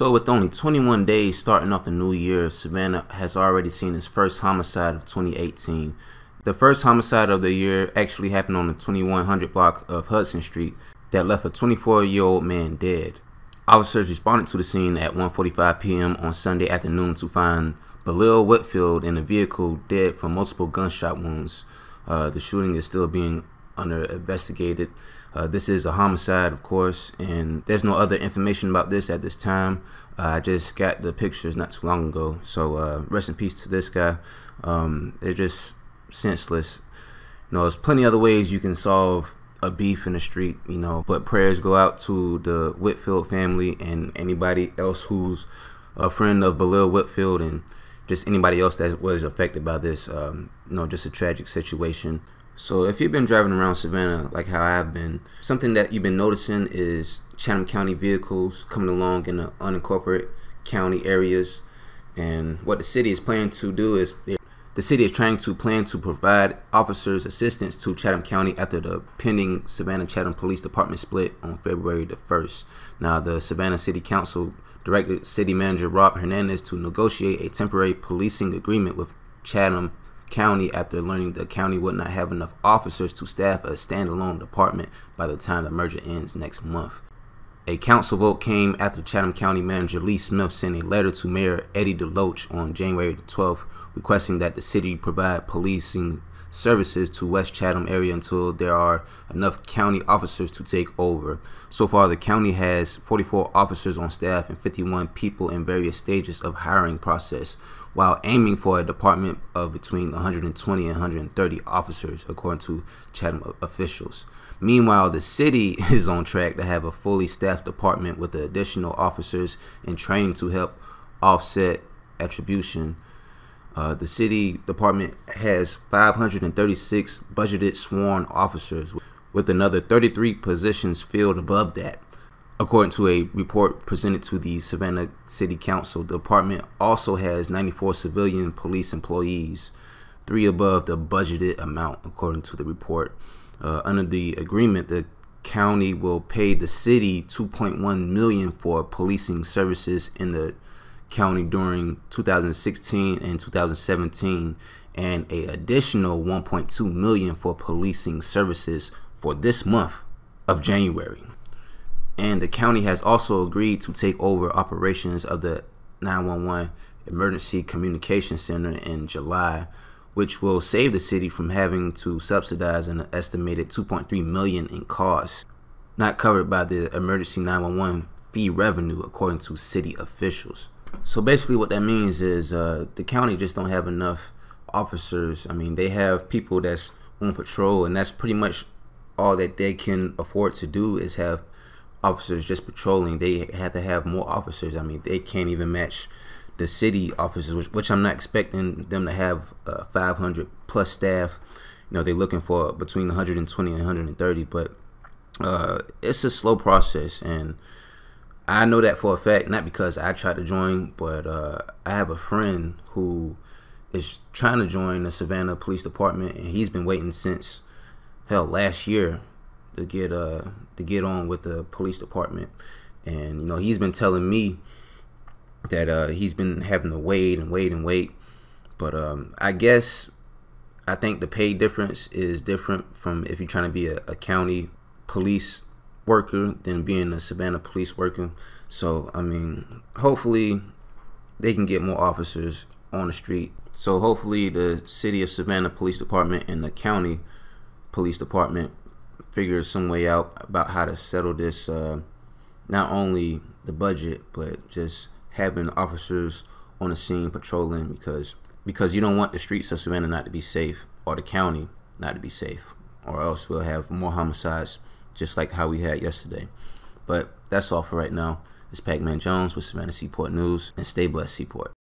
So with only 21 days starting off the new year, Savannah has already seen its first homicide of 2018. The first homicide of the year actually happened on the 2100 block of Hudson Street that left a 24-year-old man dead. Officers responded to the scene at 1:45 p.m. on Sunday afternoon to find Balil Whitfield in a vehicle dead from multiple gunshot wounds. The shooting is still being investigated. This is a homicide, of course, and there's no other information about this at this time. I just got the pictures not too long ago, so rest in peace to this guy. They're just senseless. There's plenty other ways you can solve a beef in the street, but prayers go out to the Whitfield family and anybody else who's a friend of Balil Whitfield and just anybody else that was affected by this. Just a tragic situation. So if you've been driving around Savannah like how I've been, something that you've been noticing is Chatham County vehicles coming along in the unincorporated county areas. And what the city is planning to do is the city is trying to provide officers assistance to Chatham County after the pending Savannah-Chatham Police Department split on February the 1st. Now, the Savannah City Council directed City Manager Rob Hernandez to negotiate a temporary policing agreement with Chatham County after learning the county would not have enough officers to staff a standalone department by the time the merger ends next month. A council vote came after Chatham County Manager Lee Smith sent a letter to Mayor Eddie DeLoach on January the 12th requesting that the city provide policing services to West Chatham area until there are enough county officers to take over. So far, the county has 44 officers on staff and 51 people in various stages of hiring process, while aiming for a department of between 120 and 130 officers, according to Chatham officials. Meanwhile, the city is on track to have a fully staffed department with the additional officers in training to help offset attribution. The city department has 536 budgeted sworn officers, with another 33 positions filled above that. According to a report presented to the Savannah City Council, the department also has 94 civilian police employees, 3 above the budgeted amount, according to the report. Under the agreement, the county will pay the city $2.1 million for policing services in the county during 2016 and 2017, and an additional $1.2 million for policing services for this month of January. And the county has also agreed to take over operations of the 911 Emergency Communication Center in July, which will save the city from having to subsidize an estimated $2.3 million in costs, not covered by the emergency 911 fee revenue, according to city officials. So basically what that means is the county just don't have enough officers. I mean, they have people that's on patrol, and that's pretty much all that they can afford to do is have officers just patrolling. They have to have more officers. I mean, they can't even match the city officers, which I'm not expecting them to have 500 plus staff. They're looking for between 120 and 130, but it's a slow process, and I know that for a fact, not because I tried to join, but I have a friend who is trying to join the Savannah Police Department, and he's been waiting since last year to get on with the police department. And he's been telling me that he's been having to wait and wait. But I think the pay difference is different from if you're trying to be a county police worker than being a Savannah police worker. So I mean, hopefully they can get more officers on the street. So hopefully the city of Savannah Police Department and the county police department figure some way out about how to settle this, not only the budget but just having officers on the scene patrolling, because you don't want the streets of Savannah not to be safe, or the county not to be safe, or else we'll have more homicides just like how we had yesterday. But that's all for right now. It's Pac-Man Jones with Savannah Seaport News, and stay blessed, Seaport.